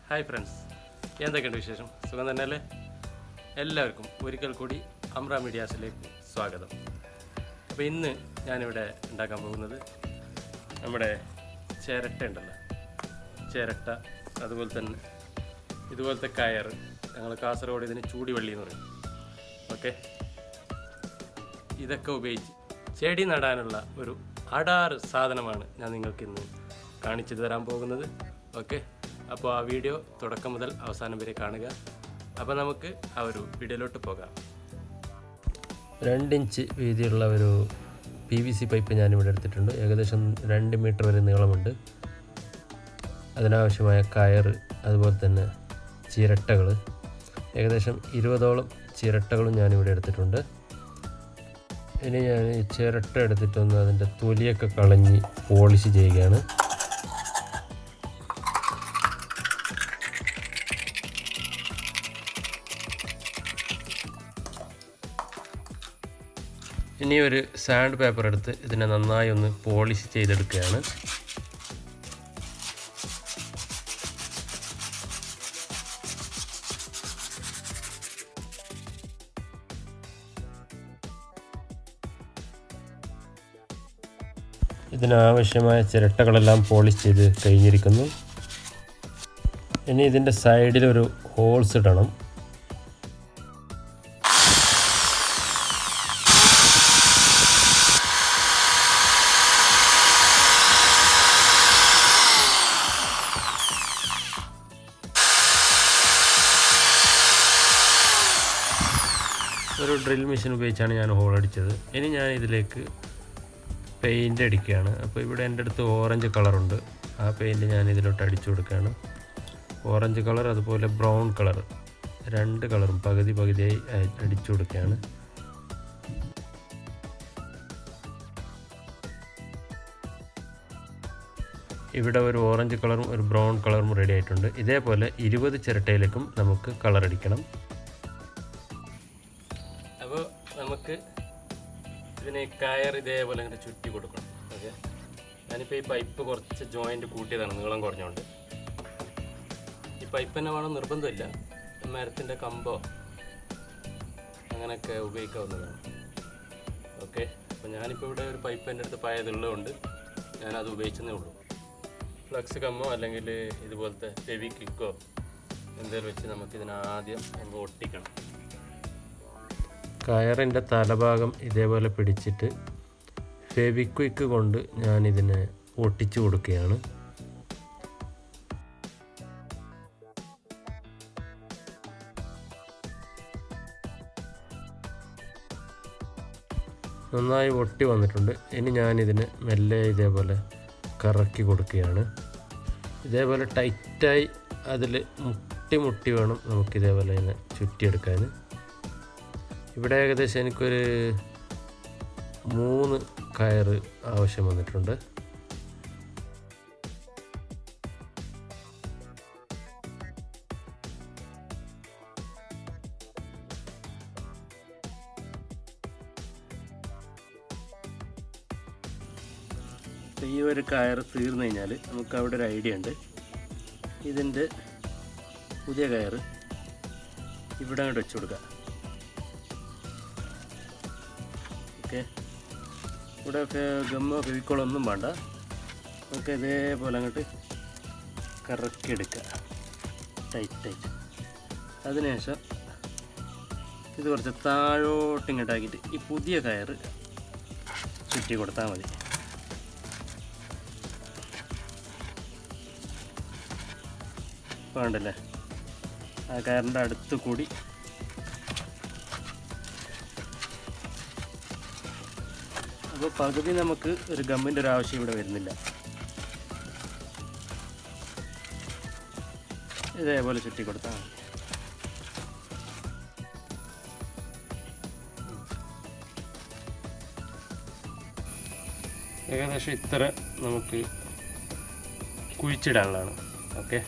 Hi friends, എന്തൊക്കെയുണ്ട് വിശേഷം? സുഖം തന്നെയല്ലേ? എല്ലാവർക്കും ഒരിക്കൽ കൂടി അമ്ര മീഡിയാസിലേക്ക് സ്വാഗതം. അപ്പോൾ ഇന്ന് ഞാനിവിടെ ഉണ്ടാക്കാൻ പോകുന്നത് നമ്മുടെ ചിരട്ട ഉണ്ടല്ലോ, ചിരട്ട, അതുപോലെ തന്നെ ഇതുപോലത്തെ കയർ, ഞങ്ങൾ കാസർഗോഡ് ഇതിന് ചൂടിവള്ളി എന്ന് പറയും. ഓക്കെ, ഇതൊക്കെ ഉപയോഗിച്ച് ചെടി നടാനുള്ള ഒരു അടാറ് സാധനമാണ് ഞാൻ നിങ്ങൾക്ക് ഇന്ന് കാണിച്ചു തരാൻ പോകുന്നത്. ഓക്കെ, അപ്പോൾ ആ വീഡിയോ തുടക്കം മുതൽ അവസാനം വരെ കാണുക. അപ്പോൾ നമുക്ക് ആ ഒരു വീഡിയോയിലോട്ട് പോകാം. 2 ഇഞ്ച് വീതിയുള്ള ഒരു PVC പൈപ്പ് ഞാനിവിടെ എടുത്തിട്ടുണ്ട്. ഏകദേശം 2 മീറ്റർ വരെ നീളമുണ്ട്. അതിനാവശ്യമായ കയർ, അതുപോലെ തന്നെ ചിരട്ടകൾ, ഏകദേശം 20ഓളം ചിരട്ടകളും ഞാനിവിടെ എടുത്തിട്ടുണ്ട്. ഇനി ഞാൻ ഈ ചിരട്ട എടുത്തിട്ടൊന്ന് അതിൻ്റെ തൊലിയൊക്കെ കളഞ്ഞ് പോളിഷ് ചെയ്യുകയാണ്. ഇനി ഒരു സാൻഡ് പേപ്പർ എടുത്ത് ഇതിനെ നന്നായി ഒന്ന് പോളിഷ് ചെയ്തെടുക്കുകയാണ്. ഇതിനാവശ്യമായ ചിരട്ടകളെല്ലാം പോളിഷ് ചെയ്ത് കഴിഞ്ഞിരിക്കുന്നു. ഇനി ഇതിൻ്റെ സൈഡിലൊരു ഹോൾസ് ഇടണം. ഒരു ഡ്രിൽ മെഷീൻ ഉപയോഗിച്ചാണ് ഞാൻ ഹോൾ അടിച്ചത്. ഇനി ഞാൻ ഇതിലേക്ക് പെയിൻ്റ് അടിക്കുകയാണ്. അപ്പോൾ ഇവിടെ എൻ്റെ അടുത്ത് ഓറഞ്ച് കളറുണ്ട്. ആ പെയിൻറ്റ് ഞാൻ ഇതിലോട്ട് അടിച്ചു കൊടുക്കുകയാണ്. ഓറഞ്ച് കളർ, അതുപോലെ ബ്രൗൺ കളർ, 2 കളറും പകുതിയായി അടിച്ചു കൊടുക്കുകയാണ്. ഇവിടെ ഒരു ഓറഞ്ച് കളറും ഒരു ബ്രൗൺ കളറും റെഡി ആയിട്ടുണ്ട്. ഇതേപോലെ 20 ചിരട്ടയിലേക്കും നമുക്ക് കളർ അടിക്കണം. അപ്പോൾ നമുക്ക് ഇതിന് കയർ ഇതേപോലെ ഇങ്ങനെ ചുറ്റി കൊടുക്കണം. ഓക്കെ, ഞാനിപ്പോൾ ഈ പൈപ്പ് കുറച്ച് ജോയിൻ്റ് കൂട്ടിയതാണ്, നീളം കുറഞ്ഞുകൊണ്ട്. ഈ പൈപ്പ് തന്നെ വേണം നിർബന്ധമില്ല, മരത്തിൻ്റെ കമ്പോ അങ്ങനെയൊക്കെ ഉപയോഗിക്കാവുന്നതാണ്. ഓക്കെ, അപ്പോൾ ഞാനിപ്പോൾ ഇവിടെ ഒരു പൈപ്പ് എൻ്റെ അടുത്ത് പഴയതുള്ളതുകൊണ്ട് ഞാനത് ഉപയോഗിച്ചതേ ഉള്ളൂ. ഫ്ലക്സ് കമ്മോ അല്ലെങ്കിൽ ഇതുപോലത്തെ ഫെവിക്വിക്കോ എന്തെങ്കിലും വെച്ച് നമുക്കിതിനാദ്യം അങ്ങ് ഒട്ടിക്കണം. കയറിൻ്റെ തലഭാഗം ഇതേപോലെ പിടിച്ചിട്ട് ഫെവിക്വിക്ക് കൊണ്ട് ഞാനിതിനെ ഒട്ടിച്ചു കൊടുക്കുകയാണ്. നന്നായി ഒട്ടി വന്നിട്ടുണ്ട്. ഇനി ഞാനിതിനെ മെല്ലെ ഇതേപോലെ കറക്കി കൊടുക്കുകയാണ്. ഇതേപോലെ ടൈറ്റായി അതിൽ മുട്ടി വേണം നമുക്കിതേപോലെ ഇതിനെ ചുറ്റിയെടുക്കാൻ. ഇവിടെ ഏകദേശം എനിക്കൊരു 3 കയർ ആവശ്യം വന്നിട്ടുണ്ട്. ഈ ഒരു കയർ തീർന്നു കഴിഞ്ഞാൽ നമുക്ക് അവിടെ ഒരു ഐഡിയ ഉണ്ട്. ഇതിൻ്റെ പുതിയ കയർ ഇവിടെ അങ്ങോട്ട് വെച്ച് കൊടുക്കുക. ഓക്കെ, ഇവിടെ ഗമ്മോ ഫെവിക്കോളോ ഒന്നും വേണ്ട. നമുക്ക് ഇതേപോലെ അങ്ങോട്ട് കറക്കിയെടുക്കുക, ടൈറ്റ്. അതിനുശേഷം ഇത് കുറച്ച് താഴോട്ട് ഇങ്ങോട്ടാക്കിയിട്ട് ഈ പുതിയ കയർ ചുറ്റി കൊടുത്താൽ മതി. വേണ്ടല്ലേ, ആ കയറിൻ്റെ അടുത്ത് കൂടി അപ്പോൾ പകുതി നമുക്ക് ഒരു ഗമ്മിൻ്റെ ഒരു ആവശ്യം ഇവിടെ വരുന്നില്ല. ഇതേപോലെ ചുറ്റി കൊടുത്താൽ മതി. ഏകദേശം ഇത്ര നമുക്ക് കുഴിച്ചിടാനുള്ളതാണ്. ഓക്കെ,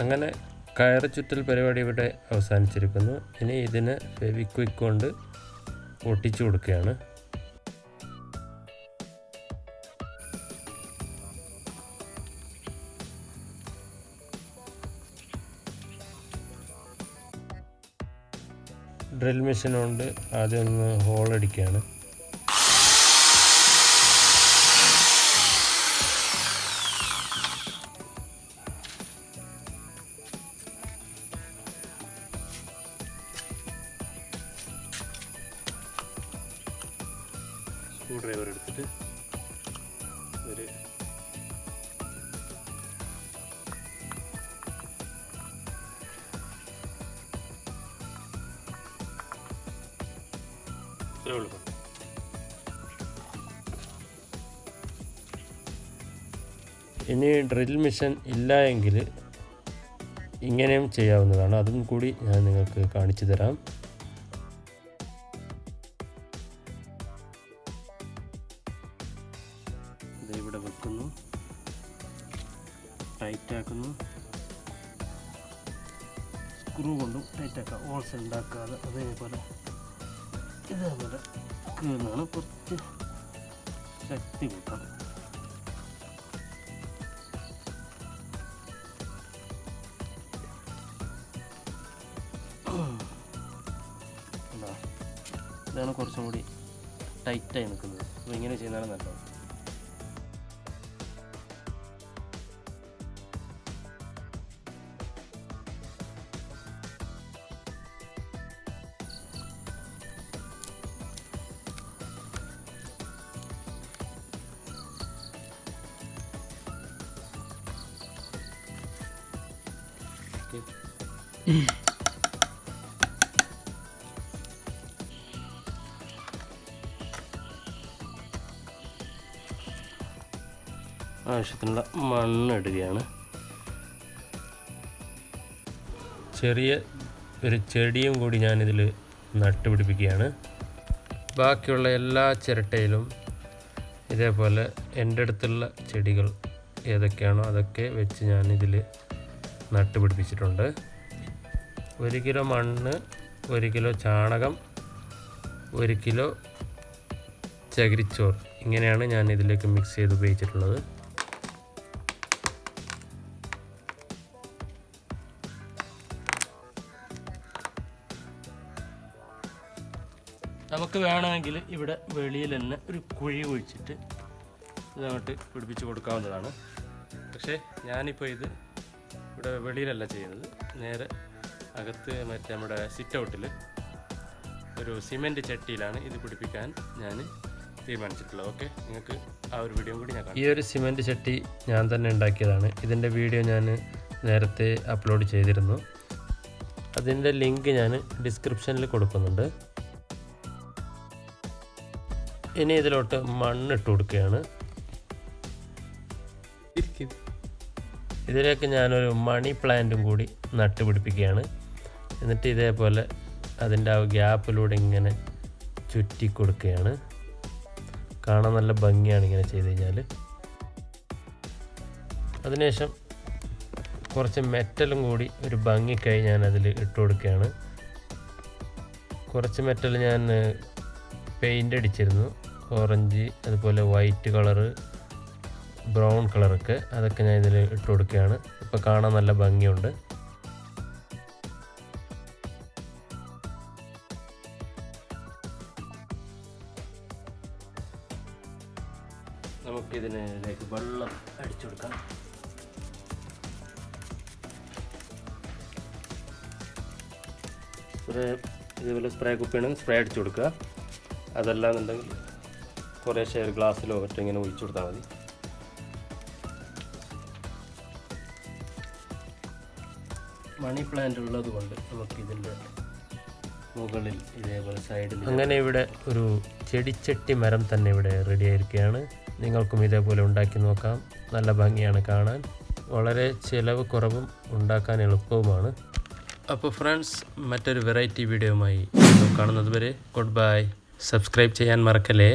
അങ്ങനെ കയറ് ചുറ്റൽ പരിപാടി ഇവിടെ അവസാനിച്ചിരിക്കുന്നു. ഇനി ഇതിന് ഫെവിക്വിക്ക് കൊണ്ട് ഒട്ടിച്ചു കൊടുക്കുകയാണ്. ഡ്രിൽ മെഷീൻ കൊണ്ട് ആദ്യം ഒന്ന് ഹോൾ അടിക്കുകയാണ്. സ്ക്രൂ ഡ്രൈവർ എടുത്തിട്ട് ഒരു ഇനി ഡ്രിൽ മെഷീൻ ഇല്ല എങ്കിൽ ഇങ്ങനെയും ചെയ്യാവുന്നതാണ്. അതും കൂടി ഞാൻ നിങ്ങൾക്ക് കാണിച്ചു തരാം. ഇവിടെ വെക്കുന്നു, ടൈറ്റാക്കുന്നു, സ്ക്രൂ കൊണ്ടും ടൈറ്റാക്കാം, ഹോൾസ് ഉണ്ടാക്കാതെ അതേപോലെ ഇതേപോലെ കീറുന്നതാണ്. കുറച്ച് ശക്തി കൂട്ടാം. ഇതാണ് കുറച്ചും കൂടി ടൈറ്റായി നിൽക്കുന്നത്. അപ്പോൾ ഇങ്ങനെ ചെയ്യുന്നതാണ് നല്ലത്. ആവശ്യത്തിനുള്ള മണ്ണിടുകയാണ്. ചെറിയ ഒരു ചെടിയും കൂടി ഞാനിതിൽ നട്ടുപിടിപ്പിക്കുകയാണ്. ബാക്കിയുള്ള എല്ലാ ചിരട്ടയിലും ഇതേപോലെ എൻ്റെ അടുത്തുള്ള ചെടികൾ ഏതൊക്കെയാണോ അതൊക്കെ വെച്ച് ഞാനിതിൽ നട്ടുപിടിപ്പിച്ചിട്ടുണ്ട്. 1 കിലോ മണ്ണ്, 1 കിലോ ചാണകം, 1 കിലോ ചകിരിച്ചോറ്, ഇങ്ങനെയാണ് ഞാൻ ഇതിലേക്ക് മിക്സ് ചെയ്ത് ഉപയോഗിച്ചിട്ടുള്ളത്. നമുക്ക് വേണമെങ്കിൽ ഇവിടെ വെളിയിൽ തന്നെ ഒരു കുഴി കുഴിച്ചിട്ട് ഇതങ്ങോട്ട് പിടിപ്പിച്ച് കൊടുക്കാവുന്നതാണ്. പക്ഷേ ഞാനിപ്പോൾ ഇത് ഇവിടെ വെളിയിലല്ല ചെയ്യുന്നത്, നേരെ അകത്ത് മറ്റേ നമ്മുടെ സിറ്റ് ഔട്ടിൽ ഒരു സിമെൻറ്റ് ചട്ടിയിലാണ് ഇത് പിടിപ്പിക്കാൻ ഞാൻ തീരുമാനിച്ചിട്ടുള്ളത്. ഓക്കെ, നിങ്ങൾക്ക് ആ ഒരു വീഡിയോ കൂടി ഞാൻ കാണാം. ഈ ഒരു സിമെൻറ്റ് ചട്ടി ഞാൻ തന്നെ ഉണ്ടാക്കിയതാണ്. ഇതിൻ്റെ വീഡിയോ ഞാൻ നേരത്തെ അപ്ലോഡ് ചെയ്തിരുന്നു. അതിൻ്റെ ലിങ്ക് ഞാൻ ഡിസ്ക്രിപ്ഷനിൽ കൊടുക്കുന്നുണ്ട്. ഇനി ഇതിലോട്ട് മണ്ണിട്ട് കൊടുക്കുകയാണ്. ഇതിലേക്ക് ഞാനൊരു മണി പ്ലാന്റും കൂടി നട്ടുപിടിപ്പിക്കുകയാണ്. എന്നിട്ട് ഇതേപോലെ അതിൻ്റെ ആ ഗ്യാപ്പിലൂടെ ഇങ്ങനെ ചുറ്റി കൊടുക്കുകയാണ്. കാണാൻ നല്ല ഭംഗിയാണ് ഇങ്ങനെ ചെയ്ത് കഴിഞ്ഞാൽ. അതിനുശേഷം കുറച്ച് മെറ്റലും കൂടി ഒരു ഭംഗിക്കായി ഞാൻ അതിൽ ഇട്ട് കൊടുക്കുകയാണ്. കുറച്ച് മെറ്റൽ ഞാൻ പെയിൻ്റ് അടിച്ചിരുന്നു, ഓറഞ്ച്, അതുപോലെ വൈറ്റ് കളറ്, ബ്രൗൺ കളറൊക്കെ, അതൊക്കെ ഞാൻ ഇതിൽ ഇട്ട് കൊടുക്കുകയാണ്. ഇപ്പോൾ കാണാൻ നല്ല ഭംഗിയുണ്ട്. നമുക്കിതിലേക്ക് വെള്ളം അടിച്ചു കൊടുക്കാം. ഇതേപോലെ സ്പ്രേ കുപ്പിയാണെങ്കിൽ സ്പ്രേ അടിച്ചു കൊടുക്കുക. അതല്ലാന്നുണ്ടെങ്കിൽ കുറേശ്ശെ ഒരു ഗ്ലാസ്സിലോ മറ്റോ ഇങ്ങനെ ഒഴിച്ചു കൊടുത്താൽ മതി. മണി പ്ലാന്റ് ഉള്ളത് കൊണ്ട് നമുക്കിതിൻ്റെ മുകളിൽ ഇതേപോലെ സൈഡിൽ അങ്ങനെ ഇവിടെ ഒരു ചെടിച്ചട്ടി മരം തന്നെ ഇവിടെ റെഡി ആയിരിക്കുകയാണ്. നിങ്ങൾക്കും ഇതേപോലെ ഉണ്ടാക്കി നോക്കാം. നല്ല ഭംഗിയാണ് കാണാൻ, വളരെ ചിലവ് കുറവും ഉണ്ടാക്കാൻ എളുപ്പവുമാണ്. അപ്പോൾ ഫ്രണ്ട്സ്, മറ്റൊരു വെറൈറ്റി വീഡിയോയുമായി കാണുന്നത് വരെ ഗുഡ് ബൈ. സബ്സ്ക്രൈബ് ചെയ്യാൻ മറക്കല്ലേ.